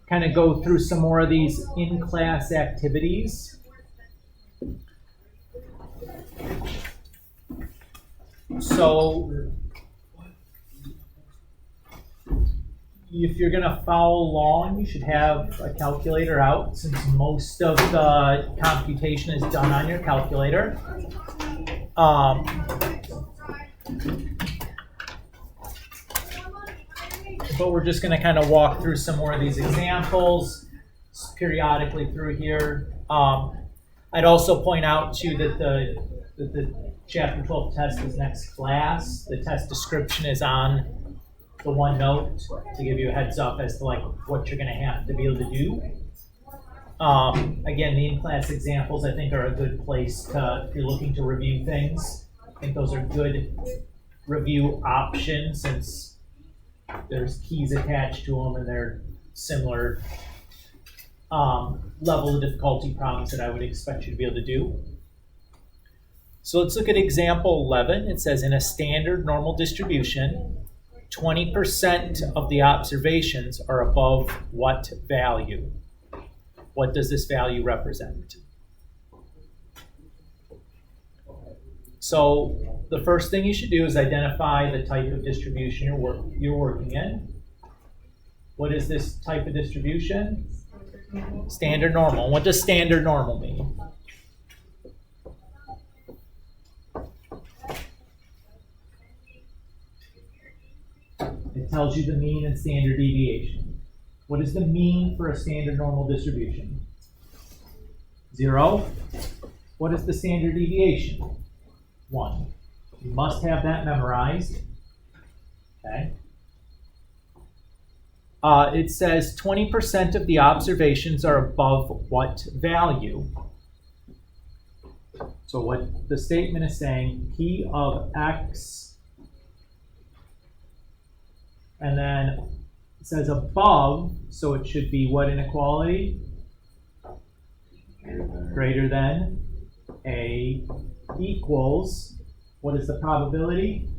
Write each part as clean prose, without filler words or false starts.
kind of go through some more of these in-class activities. So if you're going to follow along, you should have a calculator out, since most of the computation is done on your calculator. But we're just going to kind of walk through some more of these examples periodically through here. I'd also point out too that the Chapter 12 test is next class. The test description is on the OneNote to give you a heads up as to like what you're going to have to be able to do. Again, the in-class examples I think are a good place to, if you're looking to review things. I think those are good review options since there's keys attached to them and they're similar level of difficulty problems that I would expect you to be able to do. So let's look at example 11. It says in a standard normal distribution, 20% of the observations are above what value? What does this value represent? So the first thing you should do is identify the type of distribution you're working in. What is this type of distribution? Standard normal. What does standard normal mean? It tells you the mean and standard deviation. What is the mean for a standard normal distribution? 0. What is the standard deviation? 1. You must have that memorized. Okay. It says 20% of the observations are above what value? So what the statement is saying, P of X, and then it says above, so it should be what inequality? Greater than. A equals, what is the probability?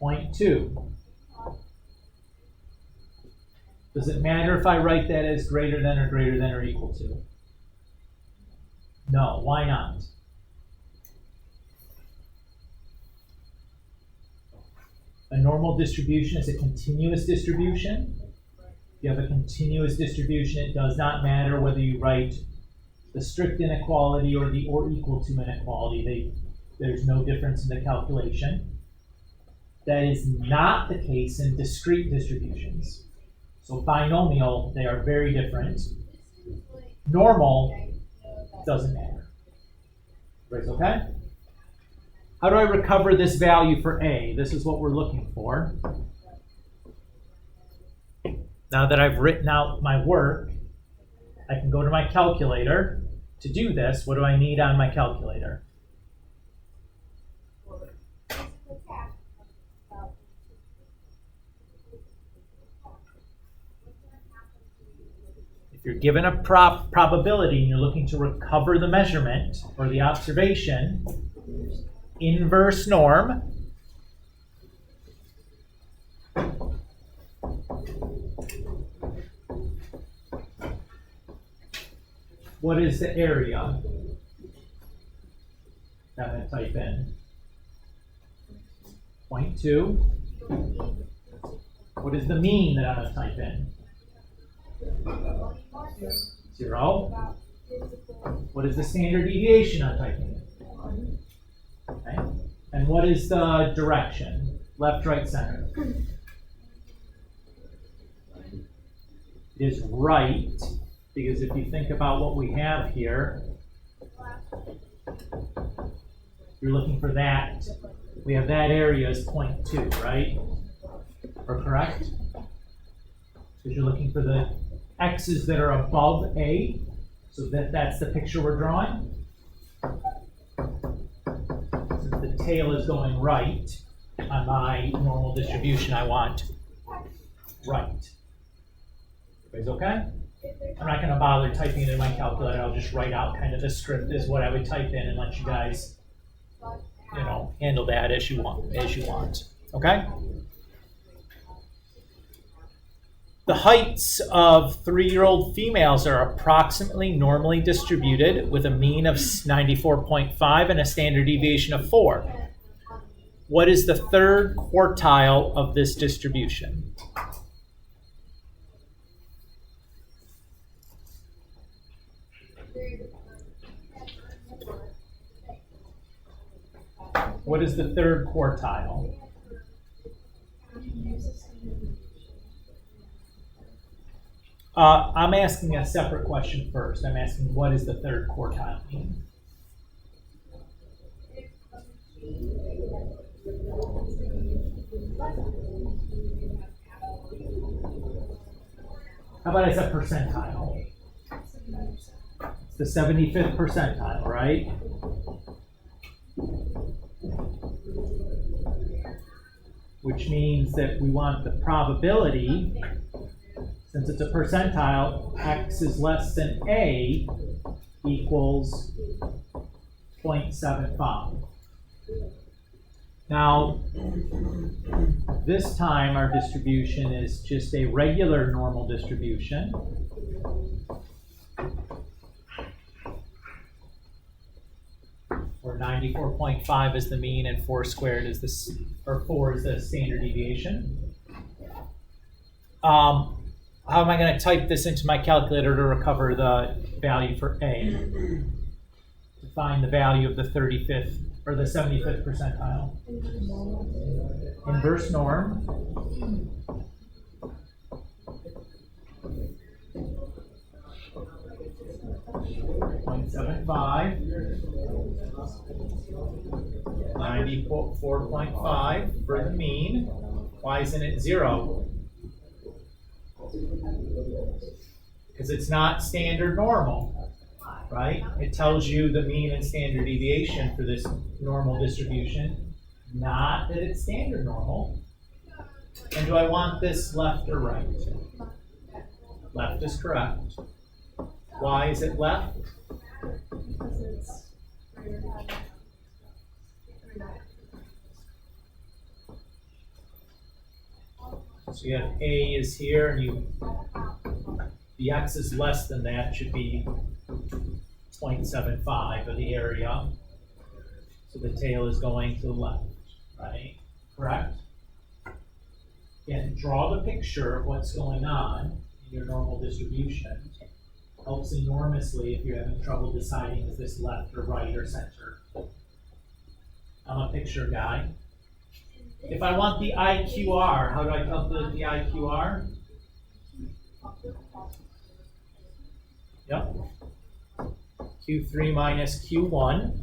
0.2. Does it matter if I write that as greater than or equal to? No, why not? A normal distribution is a continuous distribution. If you have a continuous distribution, it does not matter whether you write the strict inequality or the or equal to inequality. There's no difference in the calculation. That is not the case in discrete distributions. So binomial, they are very different. Normal doesn't matter. Everybody's okay? How do I recover this value for A? This is what we're looking for. Now that I've written out my work, I can go to my calculator. To do this, what do I need on my calculator? If you're given a probability and you're looking to recover the measurement or the observation, inverse norm. What is the area that I'm going to type in? 0.2. What is the mean that I'm going to type in? 0. What is the standard deviation I'm typing in? Okay. And what is the direction? Left, right, center. It is right, because if you think about what we have here, you're looking for that. We have that area as 0.2, right? Or correct? Because you're looking for the x's that are above A, so that's the picture we're drawing. Since the tail is going right on my normal distribution, I want right. Everybody's okay? I'm not going to bother typing it in my calculator. I'll just write out kind of the script is what I would type in and let you guys, handle that as you want. Okay? The heights of 3-year-old females are approximately normally distributed with a mean of 94.5 and a standard deviation of 4. What is the third quartile of this distribution? What is the third quartile? I'm asking a separate question first. I'm asking, what is the third quartile mean? How about I said percentile? It's the 75th percentile, right? Which means that we want the probability, since it's a percentile, x is less than a equals 0.75. Now, this time our distribution is just a regular normal distribution. Where 94.5 is the mean and 4 squared is the, or 4 is the standard deviation. How am I going to type this into my calculator to recover the value for A? To find the value of the 35th or the 75th percentile. Inverse norm. .75, 94.5 for the mean. Why isn't it 0? Because it's not standard normal, right? It tells you the mean and standard deviation for this normal distribution, not that it's standard normal. And do I want this left or right? Left is correct. Why is it left? So you have A is here, and the x is less than that, should be 0.75 of the area. So the tail is going to the left, right? Correct? Again, draw the picture of what's going on in your normal distribution. Helps enormously if you're having trouble deciding is this left or right or center. I'm a picture guy. If I want the IQR, how do I calculate the IQR? Yep. Q3 minus Q1.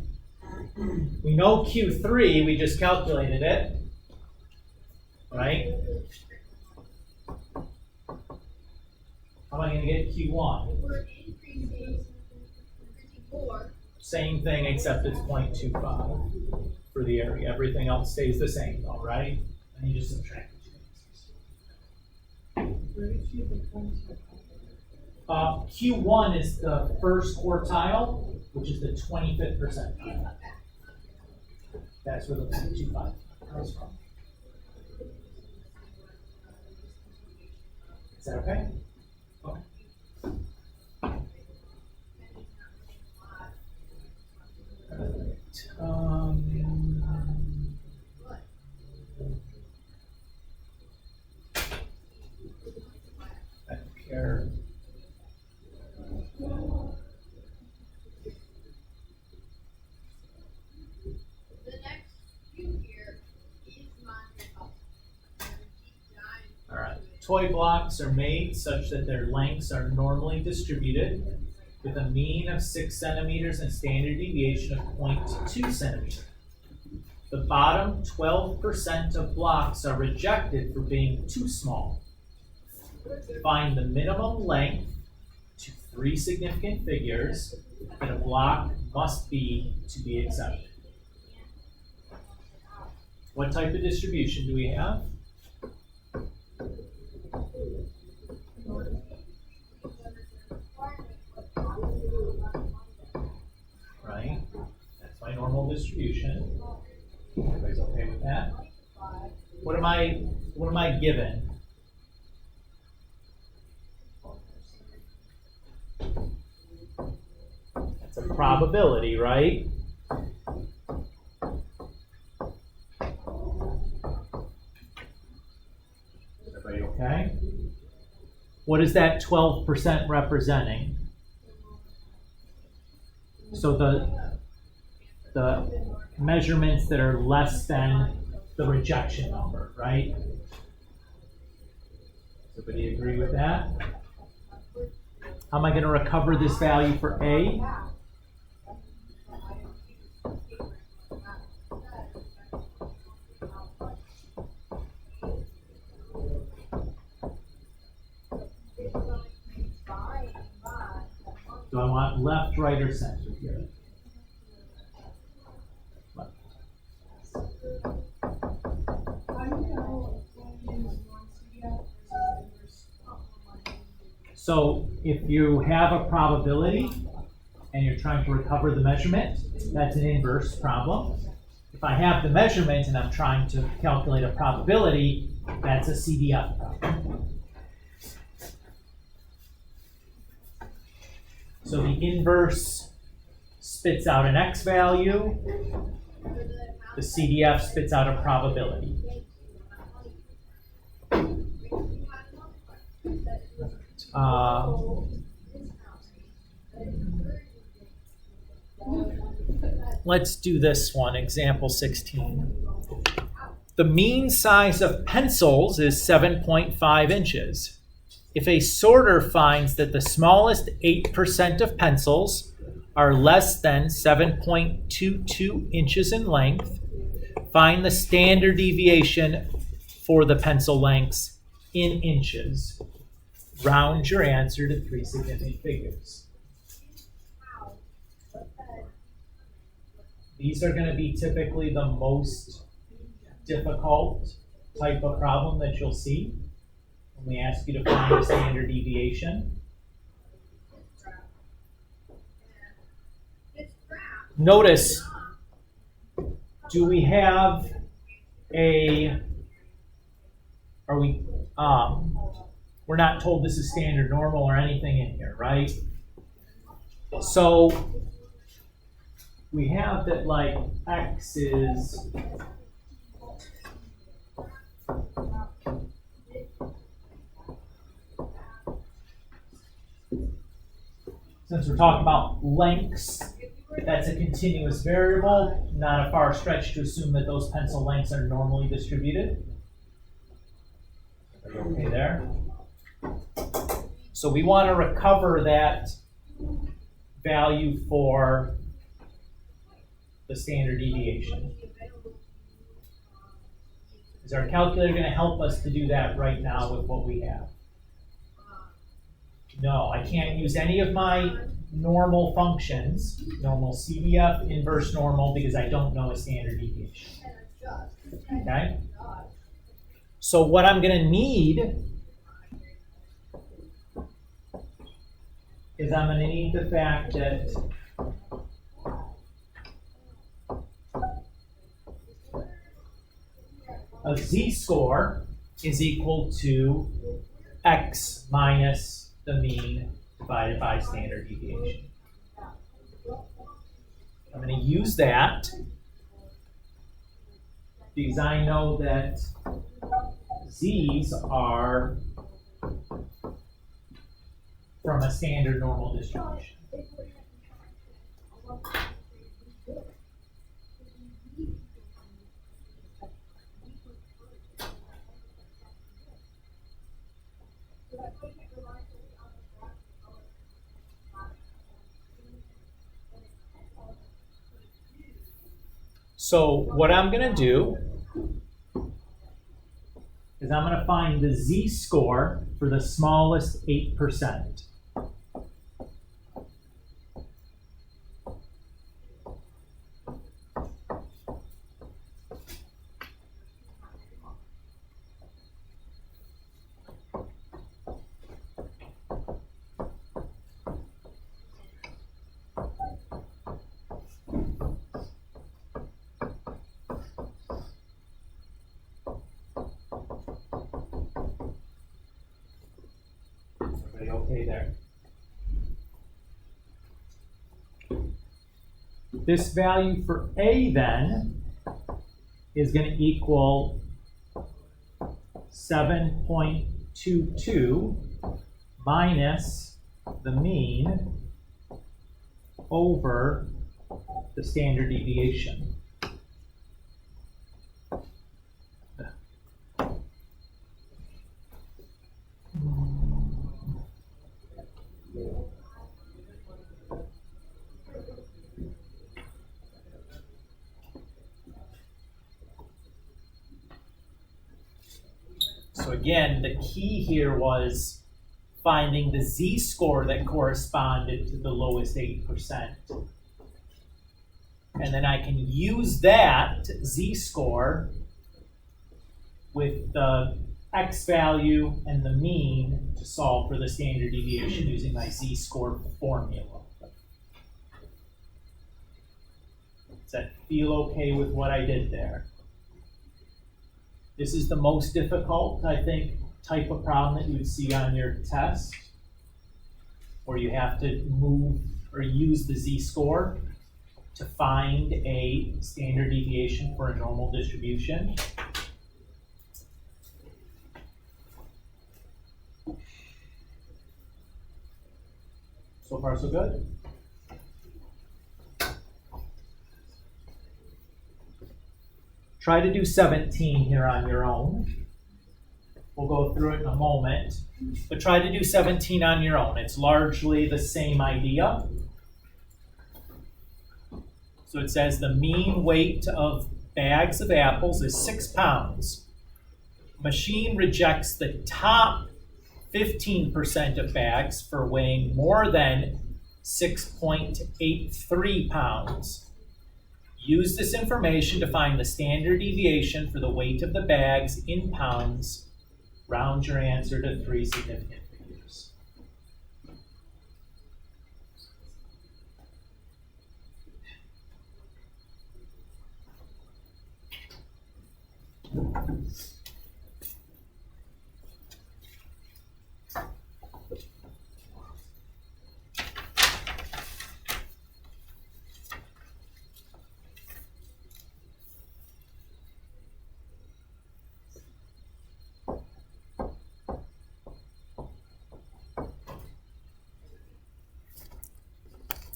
We know Q3, we just calculated it. Right? How am I going to get Q1? Same thing except it's 0.25 for the area. Everything else stays the same though, right? And you just subtract the two. Q1 is the first quartile, which is the 25th percentile. That's where the 0.25 comes from. Is that okay? Okay. I don't care. All right. Toy blocks are made such that their lengths are normally distributed with a mean of 6 centimeters and standard deviation of 0.2 centimeters. The bottom 12% of blocks are rejected for being too small. Find the minimum length to 3 significant figures that a block must be to be accepted. What type of distribution do we have? Right? That's my normal distribution. Everybody's okay with that? What am I given? probability, right? Everybody okay? What is that 12% representing? So the measurements that are less than the rejection number, right? Everybody agree with that? How am I going to recover this value for A? Do I want left, right, or center here? Left. So if you have a probability and you're trying to recover the measurement, that's an inverse problem. If I have the measurement and I'm trying to calculate a probability, that's a CDF problem. So the inverse spits out an X value. The CDF spits out a probability. Let's do this one, example 16. The mean size of pencils is 7.5 inches. If a sorter finds that the smallest 8% of pencils are less than 7.22 inches in length, find the standard deviation for the pencil lengths in inches. Round your answer to 3 significant figures. These are going to be typically the most difficult type of problem that you'll see when we ask you to find a standard deviation. Notice, do we have a, we're not told this is standard normal or anything in here, right? So we have that like X is since we're talking about lengths, that's a continuous variable, not a far stretch to assume that those pencil lengths are normally distributed. Are you okay there? So we want to recover that value for the standard deviation. Is our calculator going to help us to do that right now with what we have? No, I can't use any of my normal functions, normal CDF, inverse normal, because I don't know a standard deviation. Okay? So what I'm going to need is I'm going to need the fact that a z-score is equal to x minus the mean divided by standard deviation. I'm going to use that because I know that z's are from a standard normal distribution. So what I'm going to do is I'm going to find the z-score for the smallest 8%. Okay there. this value for A then is going to equal 7.22 minus the mean over the standard deviation. So again, the key here was finding the z-score that corresponded to the lowest 8%. And then I can use that z-score with the x value and the mean to solve for the standard deviation using my z-score formula. Does that feel okay with what I did there? This is the most difficult, I think, type of problem that you would see on your test, where you have to move or use the z-score to find a standard deviation for a normal distribution. So far, so good? Try to do 17 here on your own. We'll go through it in a moment, but try to do 17 on your own. It's largely the same idea. So it says the mean weight of bags of apples is 6 pounds. Machine rejects the top 15% of bags for weighing more than 6.83 pounds. Use this information to find the standard deviation for the weight of the bags in pounds. Round your answer to 3 significant figures.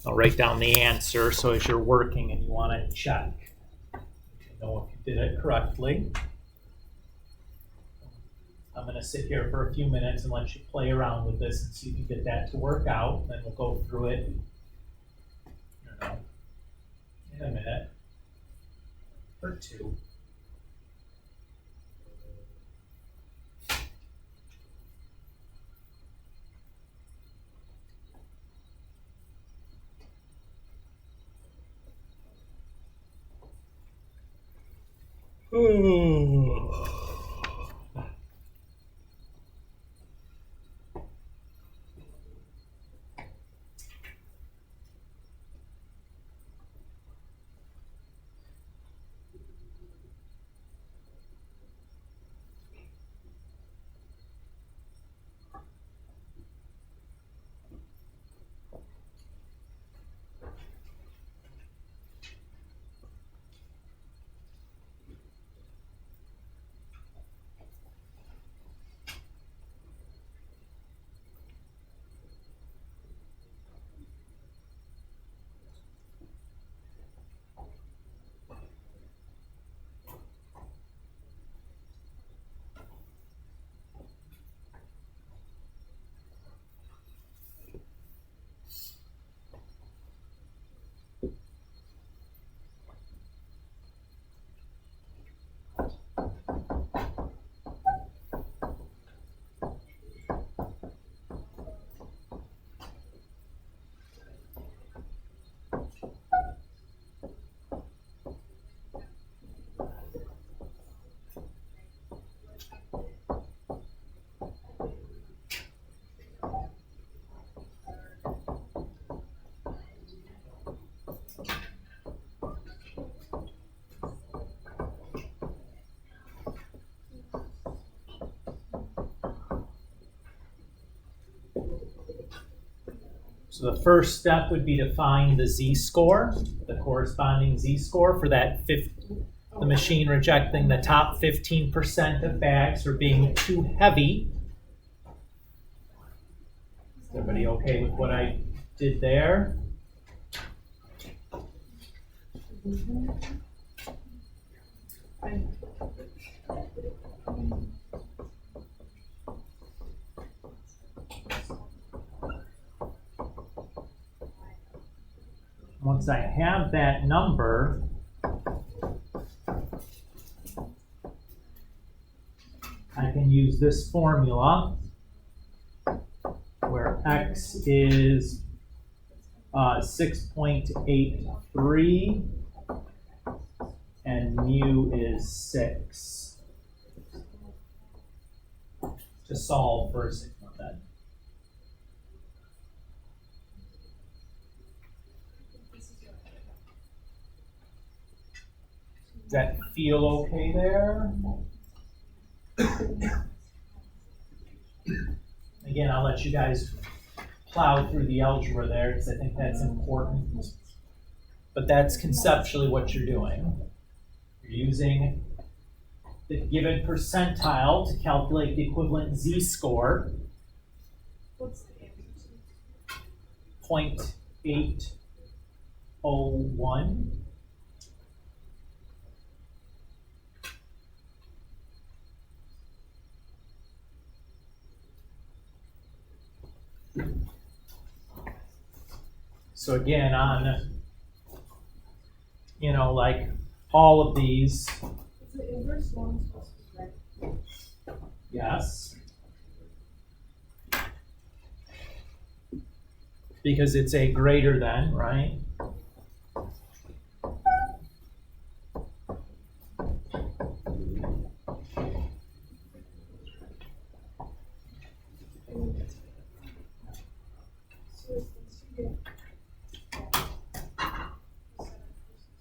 I'll write down the answer, so as you're working and you want to check, you know if you did it correctly. I'm going to sit here for a few minutes and let you play around with this and see if you can get that to work out. Then we'll go through it, in a minute or two. So the first step would be to find the z-score, the corresponding z-score for that the machine rejecting the top 15% of bags for being too heavy. Is everybody okay with what I did there? Once I have that number, I can use this formula where x is 6.83 and mu is 6 to solve for a sigma bed. Does that feel okay there? Again, I'll let you guys plow through the algebra there because I think that's important. But that's conceptually what you're doing. You're using the given percentile to calculate the equivalent z-score. What's the answer? 0.801. So again, on, like all of these. Is the inverse one supposed to be right? Yes. Because it's a greater than, right?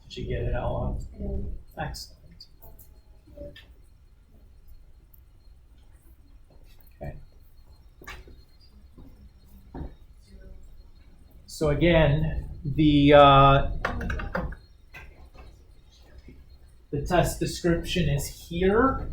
Did you get it, Ella? Excellent. Okay. So again, the test description is here.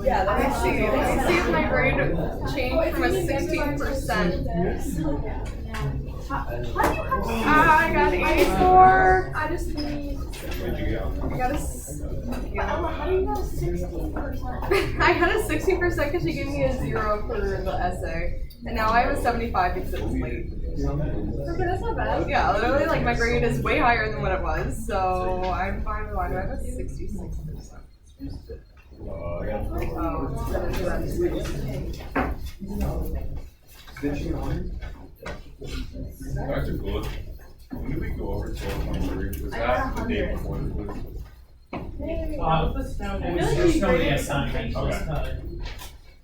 Yeah, let me see if my grade changed from a 16%. I got an 84. I just need. I got a. How do you got a 16%? I got a 16% because she gave me a 0 for the essay, and now I have a 75 because it was late. Okay, that's not bad. Yeah, literally, like my grade is way higher than what it was, so I'm fine with mine. I have a 66%. That's a good. When did we go over 12.3? Was that the day before the quiz? There's no assignment.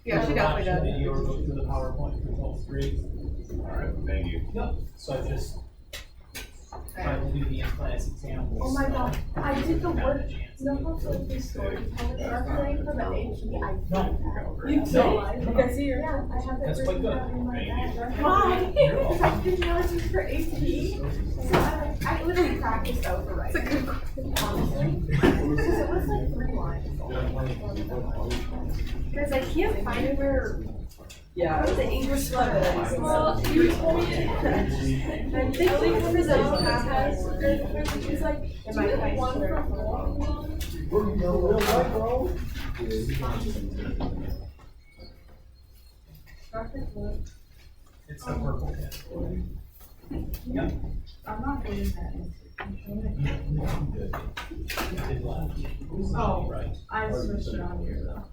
Yeah, she definitely does. Video or go through the PowerPoint results three. Alright, thank you. Yep. So I just try to do the in-class examples. Oh my god, I did the work. You know how to do stories? I was calculating for the AP. No. You did? You can see your. Yeah, I have it That's quite written good. down in my Thank bag. Why? Because I didn't realize it was for AP. So I literally practiced out the right. It's a good question. Because it was like 3 lines. Because I can't find where the English letter is. Well, you told me And they only present has. It's like, do you have one from It's the purple category. Yep. I'm not doing that. Good. You did left. Oh. Right. I switched it on here though.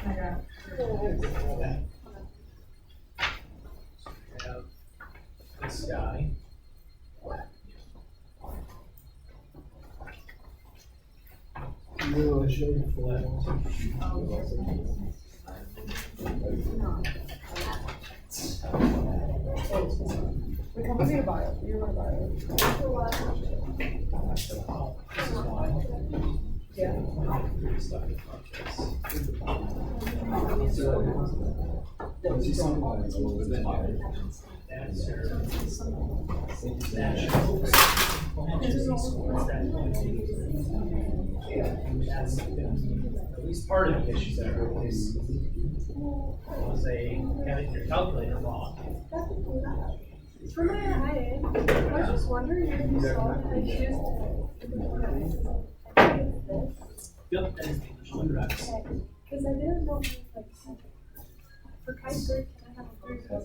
I got. Okay. Have this guy. Wait, come with me to bio. You're my bio. Oh, this is why. Yeah. That's your national literacy scores that that's at least part of the issue there was having your calculator wrong. For my eye, I was just wondering if you saw it. I used Yep, that is English literacy. because I didn't know if like for kite bird, can I have a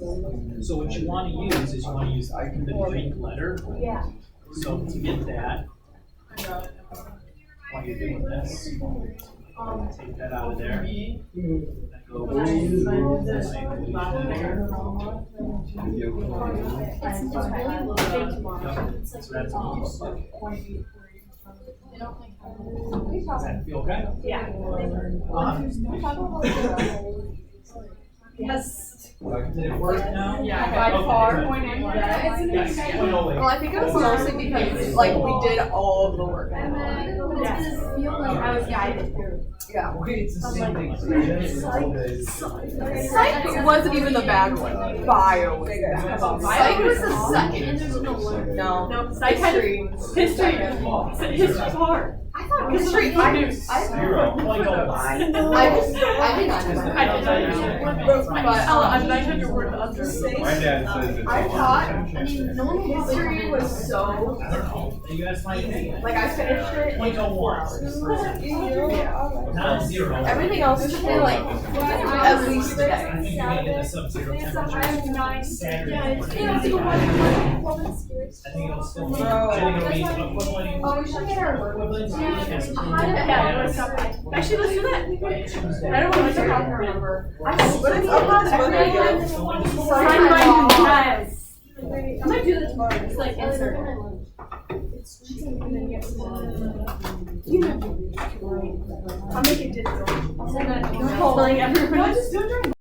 So what you want to use is you want to use the Greek letter. Yeah. So to get that, while you're doing this, take that out of there. Then go over to this equation there. Yep, so that's what you look. Does that feel okay? Yeah. Yes. Did it work now? Yeah, by Okay. far. Yes, 0.08. Well, I think it was mostly because like we did all of the work. And then it's gonna feel like I was guided through. Yeah. Wait, it's the same thing. Psych wasn't even the bad one. Bio was bad. Psych was the second. No. Psych history. History's hard. I thought history. I did not. But I'm 900 word under. My dad says it's. I thought history was so. I don't know. You guys might be. Like I finished it. 0.01. Not 0. Everything else is like at least a day. I think you made it a sub-zero temperature. Saturday. I think it'll still be. I think it'll be equivalent. Oh, we should get our Equivalent to Actually, let's do that. Tuesday. I don't want to remember. But it's up on I might do that tomorrow. It's like insert. I'll make it digital. Like everyone just do it during